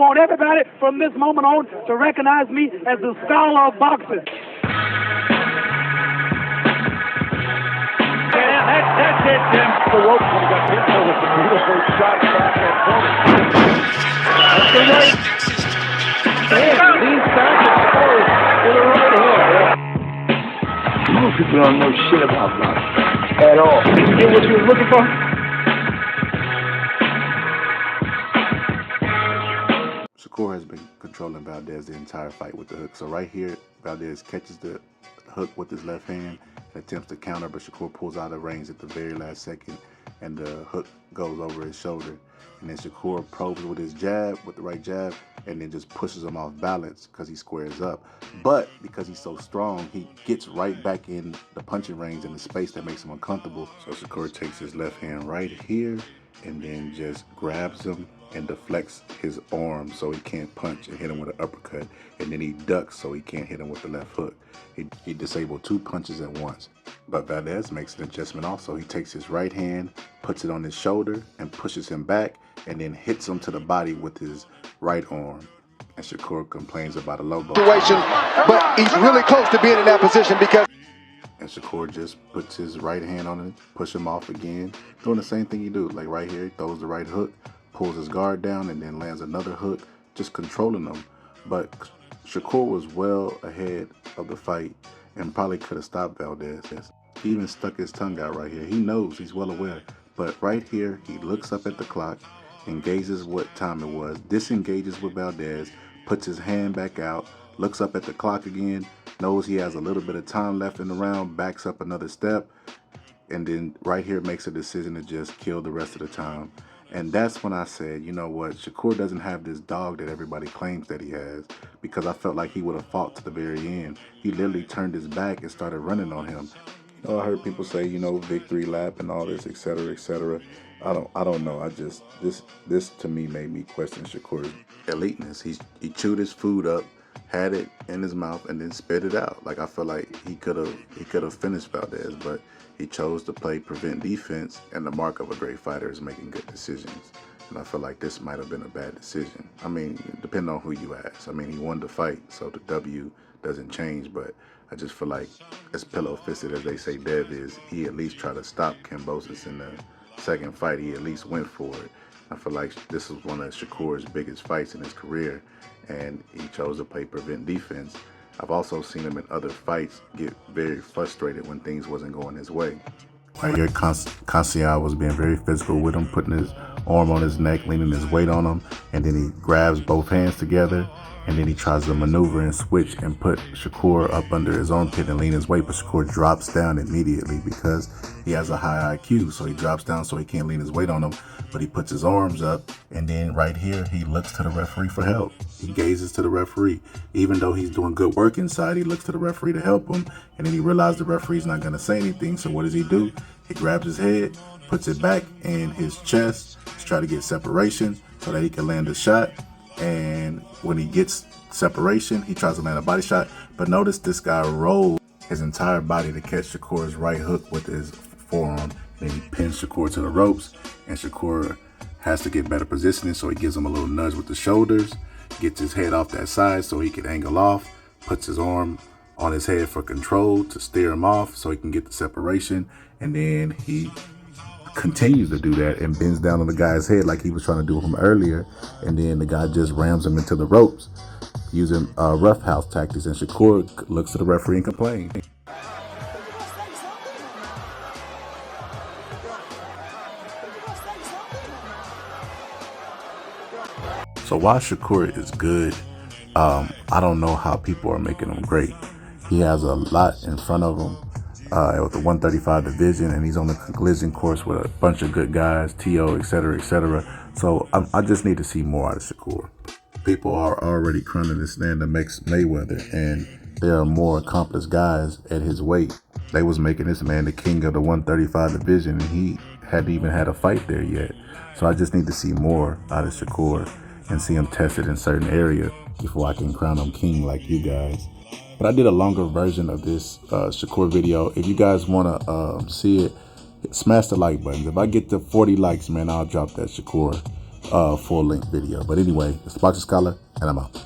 want everybody from this moment on to recognize me as the scholar of boxing. That's it, Jim. The rope when he got hit with the beautiful shot back and forth. That's the right hand. Leans back and forward with a right hook. Most people don't know shit about boxing at all. Did you get what you were looking for? Shakur has been controlling Valdez the entire fight with the hook. So right here, Valdez catches the hook with his left hand and attempts to counter, but Shakur pulls out of range at the very last second, and the hook goes over his shoulder. And then Shakur probes with his jab, with the right jab, and then just pushes him off balance because he squares up. But because he's so strong, he gets right back in the punching range in the space that makes him uncomfortable. So Shakur takes his left hand right here and then just grabs him and deflects his arm so he can't punch and hit him with an uppercut, and then he ducks so he can't hit him with the left hook. He disabled 2 punches at once. But Valdez makes an adjustment also. He takes his right hand, puts it on his shoulder, and pushes him back, and then hits him to the body with his right arm. And Shakur complains about a low blow situation, but he's really close to being in that position because... And Shakur just puts his right hand on it, push him off again, doing the same thing he do. Like right here, he throws the right hook, pulls his guard down, and then lands another hook, just controlling him. But Shakur was well ahead of the fight and probably could have stopped Valdez. He even stuck his tongue out right here. He knows, he's well aware. But right here, he looks up at the clock, engages what time it was, disengages with Valdez, puts his hand back out, looks up at the clock again, knows he has a little bit of time left in the round, backs up another step, and then right here makes a decision to just kill the rest of the time. And that's when I said, you know what, Shakur doesn't have this dog that everybody claims that he has, because I felt like he would have fought to the very end. He literally turned his back and started running on him. You know, I heard people say, you know, victory lap and all this, etc., etc. I don't know. This to me made me question Shakur's eliteness. He chewed his food up, had it in his mouth, and then spit it out. Like, I feel like he could have finished Valdez, but he chose to play prevent defense, and the mark of a great fighter is making good decisions. And I feel like this might have been a bad decision. I mean, depending on who you ask. I mean, he won the fight, so the W doesn't change, but I just feel like, as pillow-fisted as they say Dev is, he at least tried to stop Kambosos in the second fight. He at least went for it. I feel like this was one of Shakur's biggest fights in his career, and he chose to play prevent defense. I've also seen him in other fights get very frustrated when things wasn't going his way. Right here, Kassiar was being very physical with him, putting his arm on his neck, leaning his weight on him, and then he grabs both hands together, and then he tries to maneuver and switch and put Shakur up under his armpit and lean his weight, but Shakur drops down immediately because he has a high IQ, so he drops down so he can't lean his weight on him, but he puts his arms up, and then right here, he looks to the referee for help. He gazes to the referee. Even though he's doing good work inside, he looks to the referee to help him, and then he realizes the referee's not going to say anything, so what does he do? He grabs his head, puts it back in his chest, to try to get separation so that he can land a shot. And when he gets separation, he tries to land a body shot. But notice this guy rolls his entire body to catch Shakur's right hook with his forearm. Then he pins Shakur to the ropes, and Shakur has to get better positioning, so he gives him a little nudge with the shoulders, gets his head off that side so he can angle off, puts his arm on his head for control to steer him off so he can get the separation, and then he continues to do that and bends down on the guy's head like he was trying to do from earlier, and then the guy just rams him into the ropes using roughhouse tactics, and Shakur looks to the referee and complains. So while Shakur is good, I don't know how people are making him great. He has a lot in front of him with the 135 division, and he's on the collision course with a bunch of good guys, T.O., etc., etc. So I just need to see more out of Shakur. People are already crowning this man to Mayweather, and there are more accomplished guys at his weight. They was making this man the king of the 135 division, and he hadn't even had a fight there yet. So I just need to see more out of Shakur and see him tested in certain areas before I can crown him king like you guys. But I did a longer version of this Shakur video. If you guys want to see it, smash the like button. If I get to 40 likes, man, I'll drop that Shakur full length video. But anyway, it's the Boxing Scholar, and I'm out.